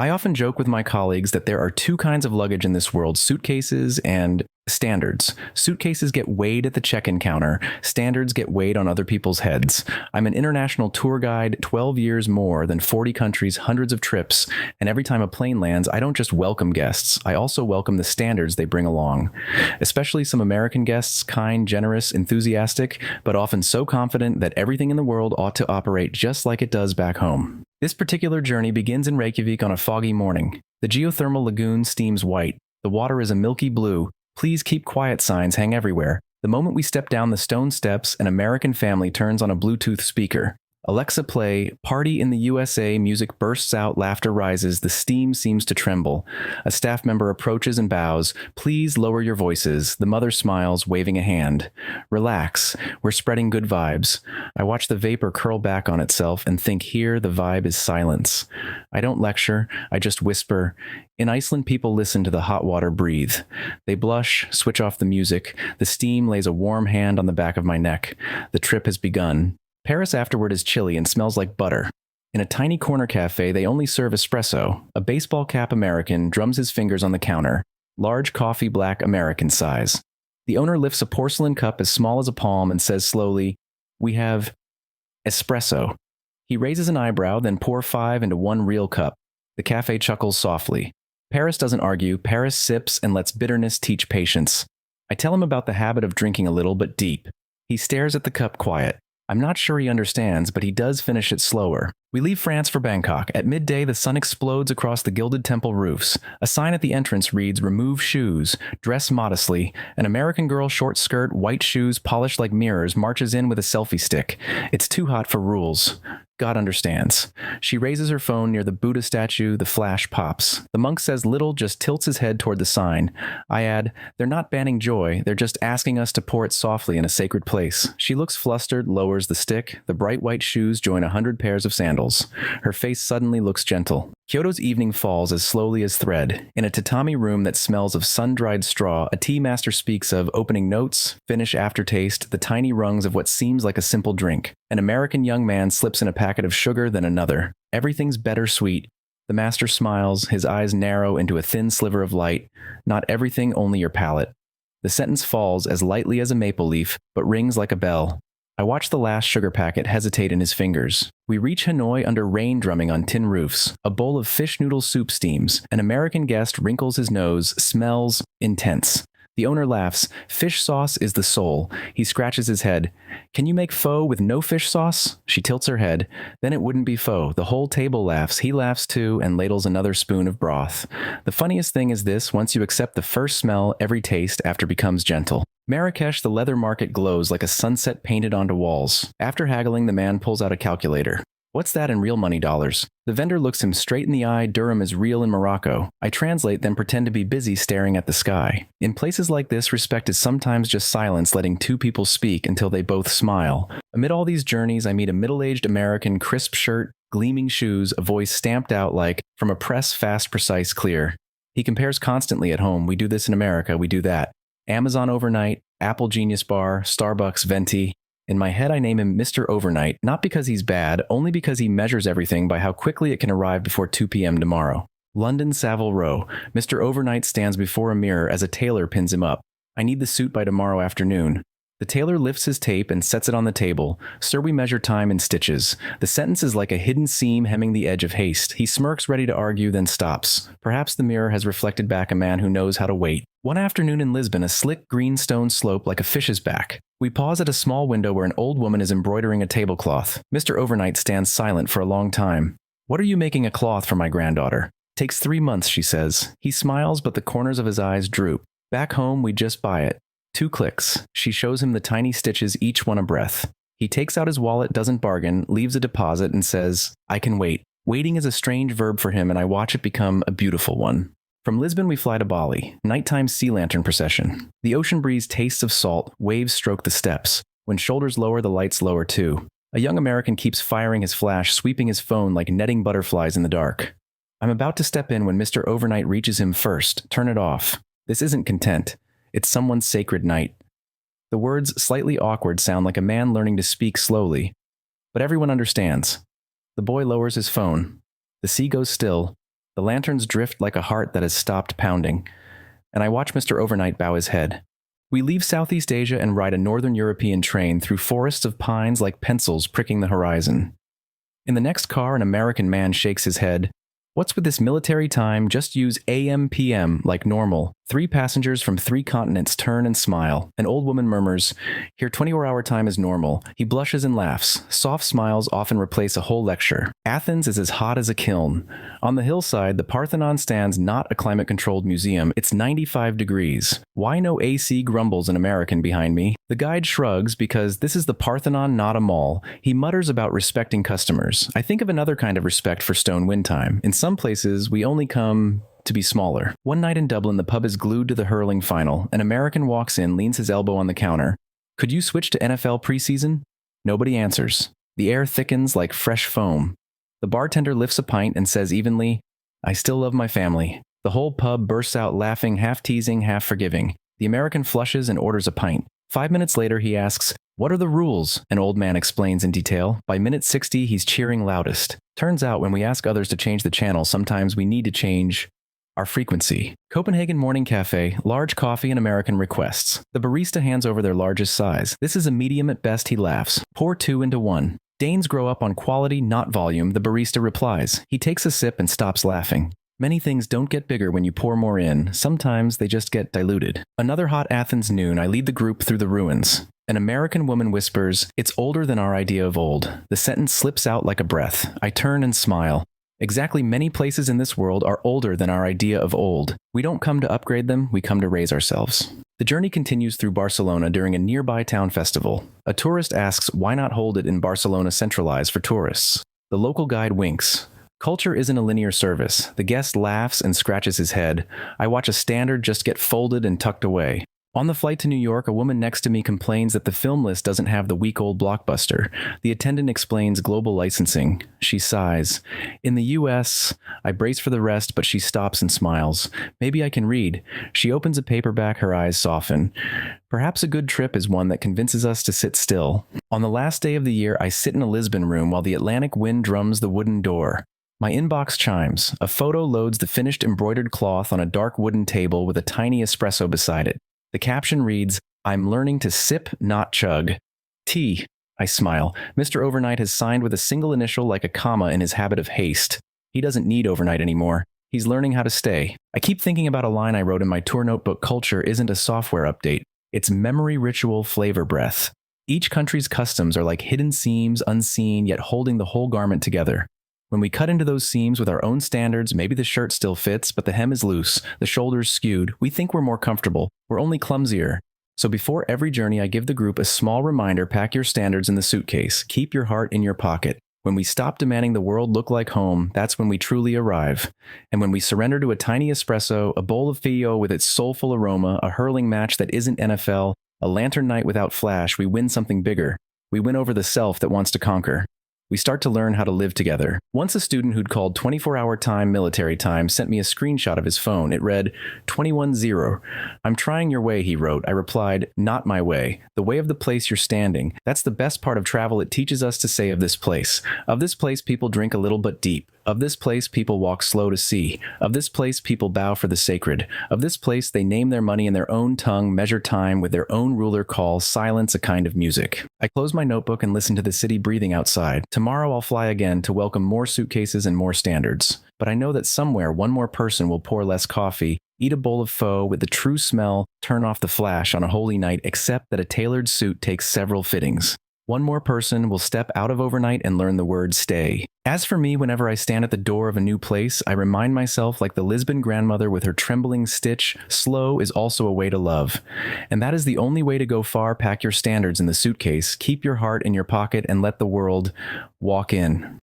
I often joke with my colleagues that there are two kinds of luggage in this world: suitcases and standards. Suitcases get weighed at the check-in counter. Standards get weighed on other people's heads. I'm an international tour guide, 12 years more than 40 countries, hundreds of trips, and every time a plane lands, I don't just welcome guests, I also welcome the standards they bring along. Especially some American guests, kind, generous, enthusiastic, but often so confident that everything in the world ought to operate just like it does back home. This particular journey begins in Reykjavik on a foggy morning. The geothermal lagoon steams white. The water is a milky blue. Please keep quiet signs hang everywhere. The moment we step down the stone steps, an American family turns on a Bluetooth speaker. Alexa, play Party in the USA. Music bursts out, laughter rises, the steam seems to tremble. A staff member approaches and bows. Please lower your voices. The mother smiles, waving a hand. Relax, we're spreading good vibes. I watch the vapor curl back on itself and think here the vibe is silence. I don't lecture, I just whisper. In Iceland, people listen to the hot water breathe. They blush, switch off the music. The steam lays a warm hand on the back of my neck. The trip has begun. Paris afterward is chilly and smells like butter. In a tiny corner cafe, they only serve espresso. A baseball cap American drums his fingers on the counter. Large coffee, black, American size. The owner lifts a porcelain cup as small as a palm and says slowly, "We have espresso." He raises an eyebrow, then pour 5 into one real cup. The cafe chuckles softly. Paris doesn't argue. Paris sips and lets bitterness teach patience. I tell him about the habit of drinking a little but deep. He stares at the cup quiet. I'm not sure he understands, but he does finish it slower. We leave France for Bangkok. At midday, the sun explodes across the gilded temple roofs. A sign at the entrance reads, "Remove shoes. Dress modestly." An American girl, short skirt, white shoes, polished like mirrors, marches in with a selfie stick. It's too hot for rules. God understands. She raises her phone near the Buddha statue. The flash pops. The monk says little, just tilts his head toward the sign. I add, "They're not banning joy. They're just asking us to pour it softly in a sacred place." She looks flustered, lowers the stick. The bright white shoes join 100 pairs of sandals. Her face suddenly looks gentle. Kyoto's evening falls as slowly as thread. In a tatami room that smells of sun-dried straw, a tea master speaks of opening notes, finish aftertaste, the tiny rungs of what seems like a simple drink. An American young man slips in a packet of sugar, then another. Everything's bittersweet. The master smiles, his eyes narrow into a thin sliver of light. Not everything, only your palate. The sentence falls as lightly as a maple leaf, but rings like a bell. I watch the last sugar packet hesitate in his fingers. We reach Hanoi under rain drumming on tin roofs. A bowl of fish noodle soup steams. An American guest wrinkles his nose, smells intense. The owner laughs. Fish sauce is the soul. He scratches his head. Can you make pho with no fish sauce? She tilts her head. Then it wouldn't be pho. The whole table laughs. He laughs too and ladles another spoon of broth. The funniest thing is this: once you accept the first smell, every taste after becomes gentle. Marrakesh, the leather market glows like a sunset painted onto walls. After haggling, the man pulls out a calculator. What's that in real money dollars? The vendor looks him straight in the eye. Dirham is real in Morocco. I translate, then pretend to be busy staring at the sky. In places like this, respect is sometimes just silence, letting two people speak until they both smile. Amid all these journeys, I meet a middle-aged American, crisp shirt, gleaming shoes, a voice stamped out like, from a press, fast, precise, clear. He compares constantly at home. We do this in America, we do that. Amazon overnight, Apple Genius Bar, Starbucks Venti. In my head, I name him Mr. Overnight, not because he's bad, only because he measures everything by how quickly it can arrive before 2 p.m. tomorrow. London, Savile Row. Mr. Overnight stands before a mirror as a tailor pins him up. I need the suit by tomorrow afternoon. The tailor lifts his tape and sets it on the table. Sir, we measure time in stitches. The sentence is like a hidden seam hemming the edge of haste. He smirks, ready to argue, then stops. Perhaps the mirror has reflected back a man who knows how to wait. One afternoon in Lisbon, a slick green stone slope like a fish's back. We pause at a small window where an old woman is embroidering a tablecloth. Mr. Overnight stands silent for a long time. What are you making a cloth for my granddaughter? Takes 3 months, she says. He smiles, but the corners of his eyes droop. Back home, we just buy it. 2 clicks. She shows him the tiny stitches, each one a breath. He takes out his wallet, doesn't bargain, leaves a deposit, and says, I can wait. Waiting is a strange verb for him, and I watch it become a beautiful one. From Lisbon, we fly to Bali. Nighttime sea lantern procession. The ocean breeze tastes of salt. Waves stroke the steps. When shoulders lower, the lights lower too. A young American keeps firing his flash, sweeping his phone like netting butterflies in the dark. I'm about to step in when Mr. Overnight reaches him first. Turn it off. This isn't content. It's someone's sacred night. The words, slightly awkward, sound like a man learning to speak slowly. But everyone understands. The boy lowers his phone. The sea goes still. The lanterns drift like a heart that has stopped pounding, and I watch Mr. Overnight bow his head. We leave Southeast Asia and ride a Northern European train through forests of pines like pencils pricking the horizon. In the next car, an American man shakes his head. What's with this military time? Just use AM/PM like normal. 3 passengers from 3 continents turn and smile. An old woman murmurs, "Here 24-hour time is normal." He blushes and laughs. Soft smiles often replace a whole lecture. Athens is as hot as a kiln. On the hillside, the Parthenon stands not a climate-controlled museum. It's 95 degrees. Why no AC, grumbles an American behind me. The guide shrugs because this is the Parthenon, not a mall. He mutters about respecting customers. I think of another kind of respect for stone wind time. In some places, we only come to be smaller. One night in Dublin, the pub is glued to the hurling final. An American walks in, leans his elbow on the counter. "Could you switch to NFL preseason?" Nobody answers. The air thickens like fresh foam. The bartender lifts a pint and says evenly, "I still love my family." The whole pub bursts out laughing, half teasing, half forgiving. The American flushes and orders a pint. 5 minutes later, he asks, "What are the rules?" An old man explains in detail. By minute 60, he's cheering loudest. Turns out when we ask others to change the channel, sometimes we need to change our frequency. Copenhagen Morning Cafe, large coffee and American requests. The barista hands over their largest size. "This is a medium at best," he laughs. "Pour 2 into 1. Danes grow up on quality, not volume," the barista replies. He takes a sip and stops laughing. Many things don't get bigger when you pour more in. Sometimes they just get diluted. Another hot Athens noon, I lead the group through the ruins. An American woman whispers, "It's older than our idea of old." The sentence slips out like a breath. I turn and smile. Exactly, many places in this world are older than our idea of old. We don't come to upgrade them, we come to raise ourselves. The journey continues through Barcelona during a nearby town festival. A tourist asks why not hold it in Barcelona centralized for tourists. The local guide winks. Culture isn't a linear service. The guest laughs and scratches his head. I watch a standard just get folded and tucked away. On the flight to New York, a woman next to me complains that the film list doesn't have the week-old blockbuster. The attendant explains global licensing. She sighs. In the US, I brace for the rest, but she stops and smiles. Maybe I can read. She opens a paperback, her eyes soften. Perhaps a good trip is one that convinces us to sit still. On the last day of the year, I sit in a Lisbon room while the Atlantic wind drums the wooden door. My inbox chimes. A photo loads the finished embroidered cloth on a dark wooden table with a tiny espresso beside it. The caption reads, "I'm learning to sip, not chug." Tea. I smile. Mr. Overnight has signed with a single initial like a comma in his habit of haste. He doesn't need overnight anymore. He's learning how to stay. I keep thinking about a line I wrote in my tour notebook, "Culture isn't a software update. It's memory ritual flavor breath." Each country's customs are like hidden seams, unseen, yet holding the whole garment together. When we cut into those seams with our own standards, maybe the shirt still fits, but the hem is loose, the shoulders skewed. We think we're more comfortable. We're only clumsier. So before every journey, I give the group a small reminder: pack your standards in the suitcase. Keep your heart in your pocket. When we stop demanding the world look like home, that's when we truly arrive. And when we surrender to a tiny espresso, a bowl of fio with its soulful aroma, a hurling match that isn't NFL, a lantern night without flash, we win something bigger. We win over the self that wants to conquer. We start to learn how to live together. Once a student who'd called 24-hour time military time sent me a screenshot of his phone. It read, 21-0. "I'm trying your way," he wrote. I replied, "Not my way. The way of the place you're standing. That's the best part of travel. It teaches us to say of this place. Of this place, people drink a little but deep. Of this place, people walk slow to see. Of this place, people bow for the sacred. Of this place, they name their money in their own tongue, measure time with their own ruler, call silence a kind of music." I close my notebook and listen to the city breathing outside. Tomorrow I'll fly again to welcome more suitcases and more standards. But I know that somewhere one more person will pour less coffee, eat a bowl of pho with the true smell, turn off the flash on a holy night, accept that a tailored suit takes several fittings. One more person will step out of overnight and learn the word stay. As for me, whenever I stand at the door of a new place, I remind myself, like the Lisbon grandmother with her trembling stitch, slow is also a way to love. And that is the only way to go far. Pack your standards in the suitcase, keep your heart in your pocket, and let the world walk in.